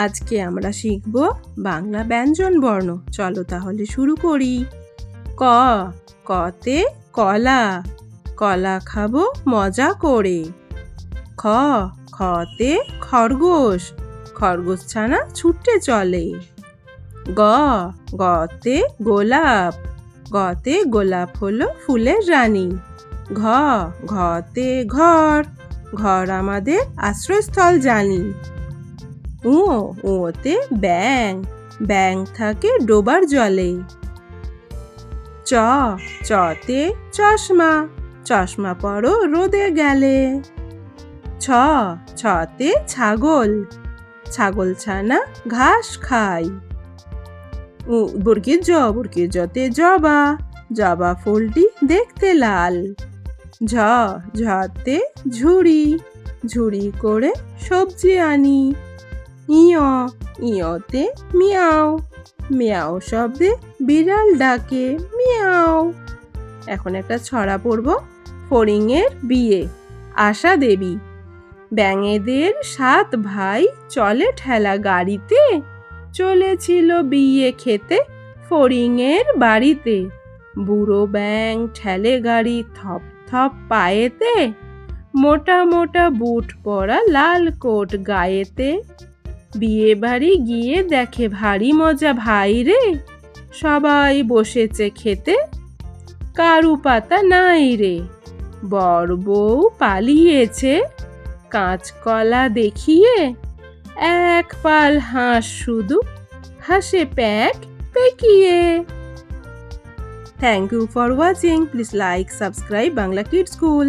আজকে আমরা শিখব বাংলা ব্যঞ্জন বর্ণ। চলো তাহলে শুরু করি। ক, কতে কলা, কলা খাবো মজা করে। খ, খতে খরগোশ, খরগোশ ছানা ছুটে চলে। গ, গতে গোলাপ, গতে গোলাপ হলো ফুলের রানী। ঘ, ঘতে ঘর, ঘর আমাদের আশ্রয়স্থল জানি। উ, উতে ব্যাঙ, ব্যাঙ থাকে ডোবার জলে। চ, চতে চশমা, চশমা পরো রোদে গেলে। ছ, ছতে ছাগল, ছাগল ছানা ঘাস খায়। বর্গীয় জ, বর্গীয় জতে জবা, জবা ফুলটি দেখতে লাল। ঝ, ঝতে ঝুড়ি, ঝুড়ি করে সবজি আনি। ইয়, ইয়তে মিয়াও, মিয়াও শব্দে বিড়াল ডাকে মিয়াও। এখন একটা ছড়া পড়ব। ফড়িংয়ের বিয়ে। আশা দেবী। ব্যাঙেদের 7 ভাই চলে ঠেলা গাড়িতে, চলেছিল বিয়ে খেতে ফড়িংয়ের বাড়িতে। বুড়ো ব্যাঙ ঠেলে গাড়ি থপ থপ পায়েতে, মোটা মোটা বুট পরা লাল কোট গায়েতে। বিয়ে বাড়ি গিয়ে দেখে ভারী মজা ভাই রে, সবাই বসেছে খেতে, কারু পাতা নাই রে। বর বউ পালিয়েছে কাঁচকলা দেখিয়ে, এক পাল হাঁস শুধু হাসে pack পেকিয়ে। Thank you for watching. Please like, subscribe Bangla Kids School.